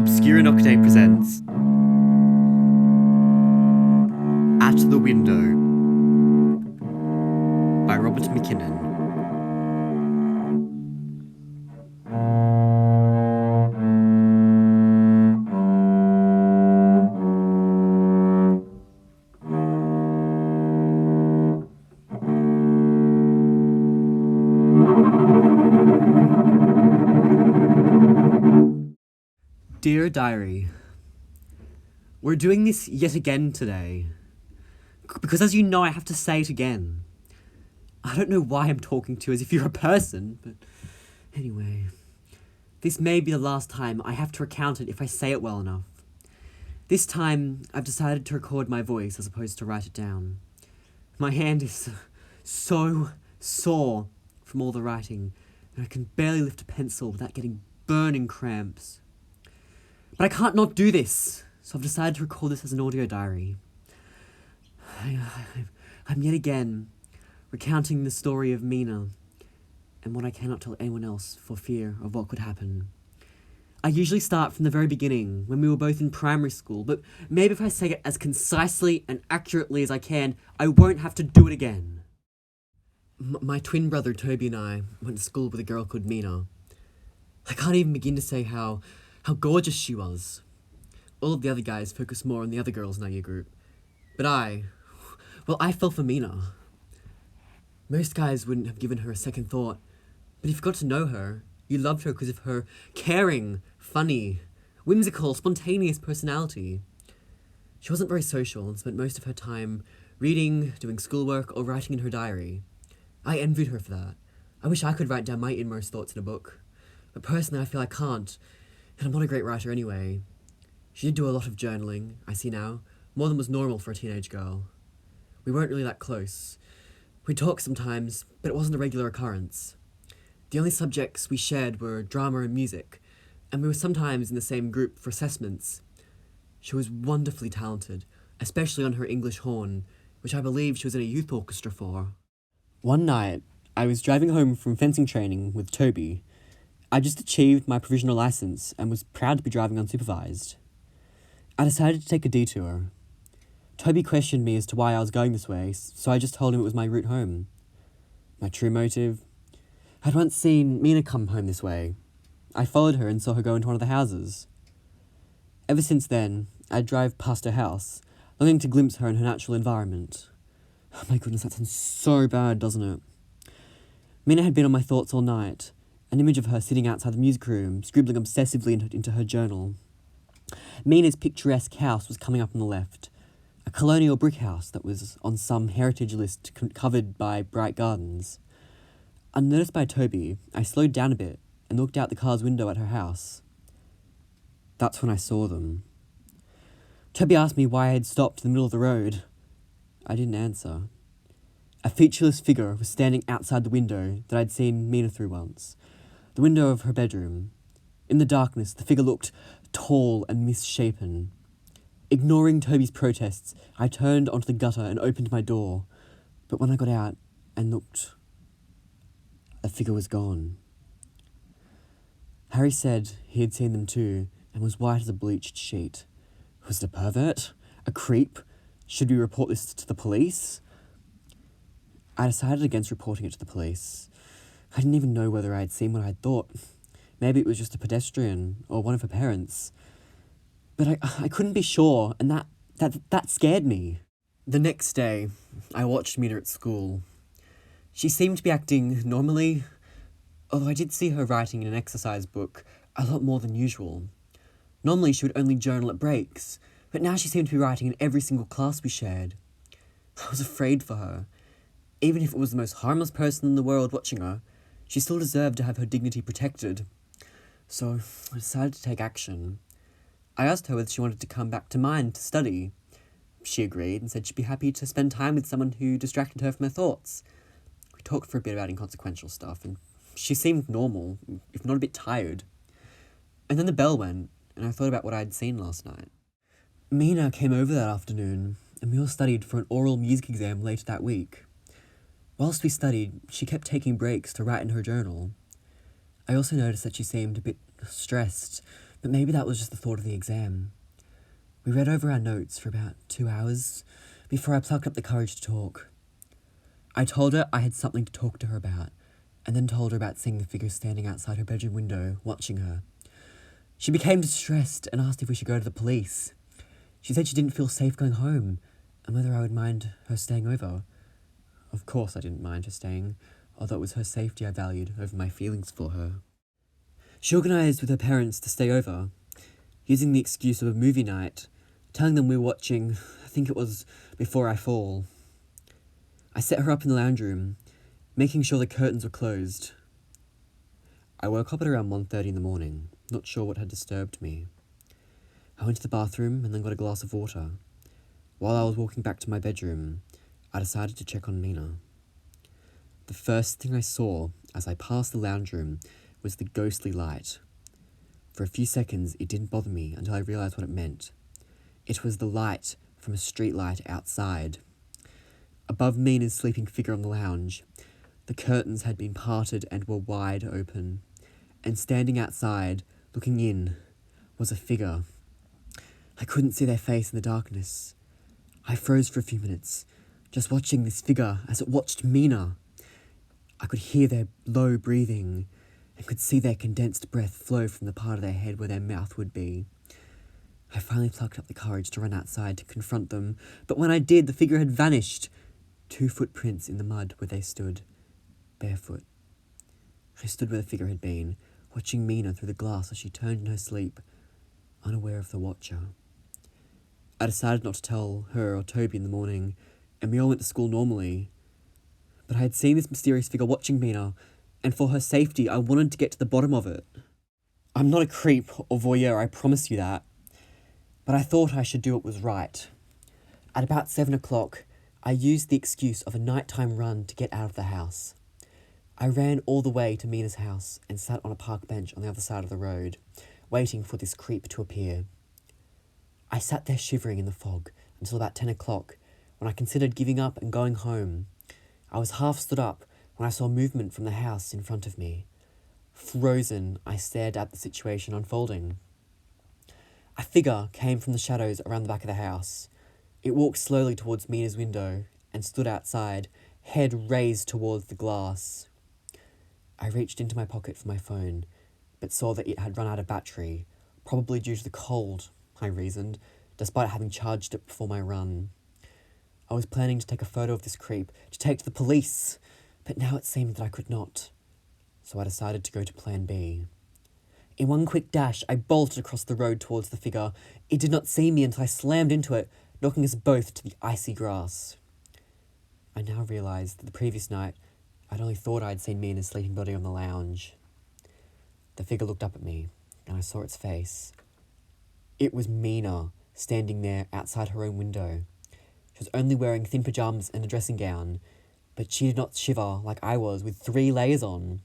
Obscura Nocte presents At the Window by Robert McKinnon. Dear Diary, we're doing this yet again today. Because as you know, I have to say it again. I don't know why I'm talking to you as if you're a person, but anyway. This may be the last time I have to recount it if I say it well enough. This time, I've decided to record my voice as opposed to write it down. My hand is so sore from all the writing, and I can barely lift a pencil without getting burning cramps. But I can't not do this, so I've decided to record this as an audio diary. I'm yet again recounting the story of Mina, and what I cannot tell anyone else for fear of what could happen. I usually start from the very beginning, when we were both in primary school, but maybe if I say it as concisely and accurately as I can, I won't have to do it again. My twin brother Toby and I went to school with a girl called Mina. I can't even begin to say how gorgeous she was. All of the other guys focused more on the other girls in our year group. But I fell for Mina. Most guys wouldn't have given her a second thought, but if you got to know her, you loved her because of her caring, funny, whimsical, spontaneous personality. She wasn't very social and spent most of her time reading, doing schoolwork, or writing in her diary. I envied her for that. I wish I could write down my inmost thoughts in a book. But personally, I feel I can't. And I'm not a great writer anyway. She did do a lot of journaling, I see now, more than was normal for a teenage girl. We weren't really that close. We'd talk sometimes, but it wasn't a regular occurrence. The only subjects we shared were drama and music, and we were sometimes in the same group for assessments. She was wonderfully talented, especially on her English horn, which I believe she was in a youth orchestra for. One night, I was driving home from fencing training with Toby. I just achieved my provisional license and was proud to be driving unsupervised. I decided to take a detour. Toby questioned me as to why I was going this way, so I just told him it was my route home. My true motive? I'd once seen Mina come home this way. I followed her and saw her go into one of the houses. Ever since then, I'd drive past her house, longing to glimpse her in her natural environment. Oh my goodness, that sounds so bad, doesn't it? Mina had been on my thoughts all night. An image of her sitting outside the music room, scribbling obsessively into her journal. Mina's picturesque house was coming up on the left, a colonial brick house that was on some heritage list covered by bright gardens. Unnoticed by Toby, I slowed down a bit and looked out the car's window at her house. That's when I saw them. Toby asked me why I had stopped in the middle of the road. I didn't answer. A featureless figure was standing outside the window that I'd seen Mina through once. The window of her bedroom. In the darkness, the figure looked tall and misshapen. Ignoring Toby's protests, I turned onto the gutter and opened my door. But when I got out and looked, the figure was gone. Harry said he had seen them too and was white as a bleached sheet. Was it a pervert? A creep? Should we report this to the police? I decided against reporting it to the police. I didn't even know whether I had seen what I had thought. Maybe it was just a pedestrian or one of her parents. But I couldn't be sure, and that scared me. The next day, I watched Mina at school. She seemed to be acting normally, although I did see her writing in an exercise book a lot more than usual. Normally she would only journal at breaks, but now she seemed to be writing in every single class we shared. I was afraid for her. Even if it was the most harmless person in the world watching her, she still deserved to have her dignity protected. So I decided to take action. I asked her whether she wanted to come back to mine to study. She agreed and said she'd be happy to spend time with someone who distracted her from her thoughts. We talked for a bit about inconsequential stuff, and she seemed normal, if not a bit tired. And then the bell went, and I thought about what I'd seen last night. Mina came over that afternoon, and we all studied for an oral music exam later that week. Whilst we studied, she kept taking breaks to write in her journal. I also noticed that she seemed a bit stressed, But maybe that was just the thought of the exam. We read over our notes for about 2 hours before I plucked up the courage to talk. I told her I had something to talk to her about, and then told her about seeing the figure standing outside her bedroom window, watching her. She became distressed and asked if we should go to the police. She said she didn't feel safe going home, and whether I would mind her staying over. Of course I didn't mind her staying, although it was her safety I valued over my feelings for her. She organised with her parents to stay over, using the excuse of a movie night, telling them we were watching, I think it was Before I Fall. I set her up in the lounge room, making sure the curtains were closed. I woke up at around 1:30 in the morning, not sure what had disturbed me. I went to the bathroom and then got a glass of water. While I was walking back to my bedroom, I decided to check on Mina. The first thing I saw as I passed the lounge room was the ghostly light. For a few seconds, it didn't bother me until I realised what it meant. It was the light from a street light outside. Above Mina's sleeping figure on the lounge, the curtains had been parted and were wide open, and standing outside, looking in, was a figure. I couldn't see their face in the darkness. I froze for a few minutes, just watching this figure as it watched Mina. I could hear their low breathing, and could see their condensed breath flow from the part of their head where their mouth would be. I finally plucked up the courage to run outside to confront them, but when I did, the figure had vanished. 2 footprints in the mud where they stood, barefoot. I stood where the figure had been, watching Mina through the glass as she turned in her sleep, unaware of the watcher. I decided not to tell her or Toby in the morning, and we all went to school normally. But I had seen this mysterious figure watching Mina, and for her safety, I wanted to get to the bottom of it. I'm not a creep or voyeur, I promise you that. But I thought I should do what was right. At about 7 o'clock, I used the excuse of a nighttime run to get out of the house. I ran all the way to Mina's house and sat on a park bench on the other side of the road, waiting for this creep to appear. I sat there shivering in the fog until about 10 o'clock, when I considered giving up and going home. I was half stood up when I saw movement from the house in front of me. Frozen, I stared at the situation unfolding. A figure came from the shadows around the back of the house. It walked slowly towards Mina's window and stood outside, head raised towards the glass. I reached into my pocket for my phone, but saw that it had run out of battery, probably due to the cold, I reasoned, despite having charged it before my run. I was planning to take a photo of this creep to take to the police, but now it seemed that I could not, so I decided to go to plan B. In one quick dash, I bolted across the road towards the figure. It did not see me until I slammed into it, knocking us both to the icy grass. I now realised that the previous night, I'd only thought I'd seen Mina's sleeping body on the lounge. The figure looked up at me, and I saw its face. It was Mina, standing there outside her own window. She was only wearing thin pyjamas and a dressing gown, but she did not shiver like I was, with 3 layers on.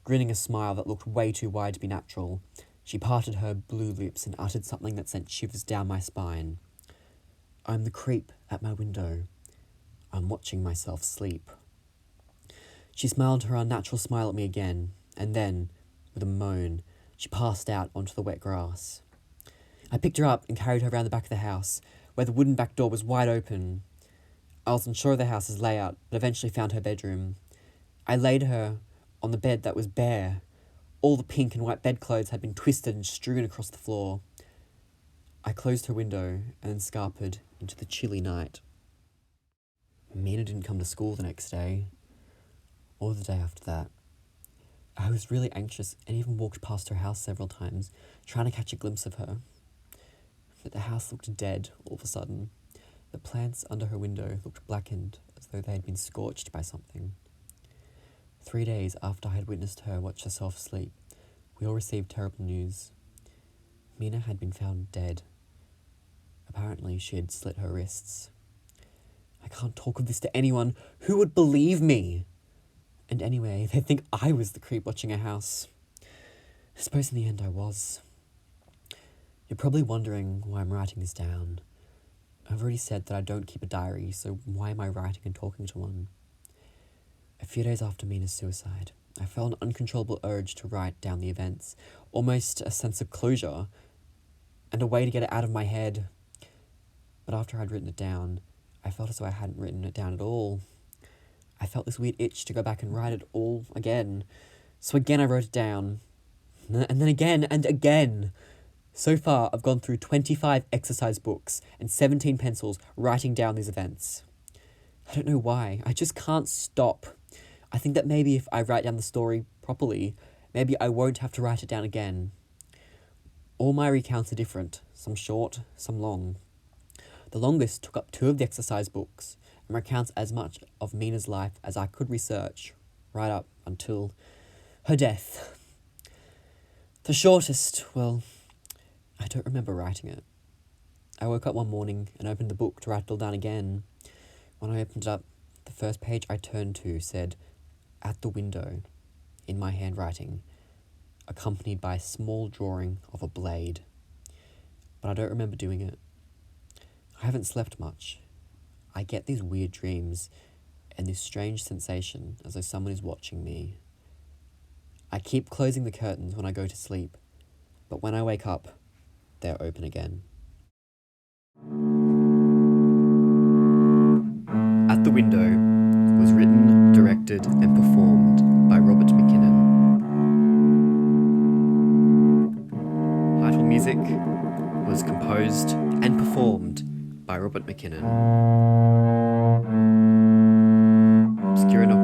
Grinning a smile that looked way too wide to be natural, she parted her blue lips and uttered something that sent shivers down my spine. I'm the creep at my window. I'm watching myself sleep. She smiled her unnatural smile at me again, and then, with a moan, she passed out onto the wet grass. I picked her up and carried her around the back of the house, where the wooden back door was wide open. I was unsure of the house's layout, but eventually found her bedroom. I laid her on the bed that was bare. All the pink and white bedclothes had been twisted and strewn across the floor. I closed her window and then scarpered into the chilly night. Mina didn't come to school the next day, or the day after that. I was really anxious and even walked past her house several times, trying to catch a glimpse of her. But the house looked dead all of a sudden. The plants under her window looked blackened, as though they had been scorched by something. 3 days after I had witnessed her watch herself sleep, we all received terrible news. Mina had been found dead. Apparently, she had slit her wrists. I can't talk of this to anyone. Who would believe me? And anyway, they'd think I was the creep watching a house. I suppose in the end I was. You're probably wondering why I'm writing this down. I've already said that I don't keep a diary, so why am I writing and talking to one? A few days after Mina's suicide, I felt an uncontrollable urge to write down the events, almost a sense of closure, and a way to get it out of my head. But after I'd written it down, I felt as though I hadn't written it down at all. I felt this weird itch to go back and write it all again. So again I wrote it down. And then again and again. So far, I've gone through 25 exercise books and 17 pencils writing down these events. I don't know why. I just can't stop. I think that maybe if I write down the story properly, maybe I won't have to write it down again. All my recounts are different. Some short, some long. The longest took up 2 of the exercise books and recounts as much of Mina's life as I could research, right up until her death. The shortest, well, I don't remember writing it. I woke up one morning and opened the book to write it all down again. When I opened it up, the first page I turned to said, "At the window," in my handwriting, accompanied by a small drawing of a blade. But I don't remember doing it. I haven't slept much. I get these weird dreams and this strange sensation as though someone is watching me. I keep closing the curtains when I go to sleep, but when I wake up, they're open again. At the Window was written, directed, and performed by Robert McKinnon. Title music was composed and performed by Robert McKinnon. Obscura, Nocte,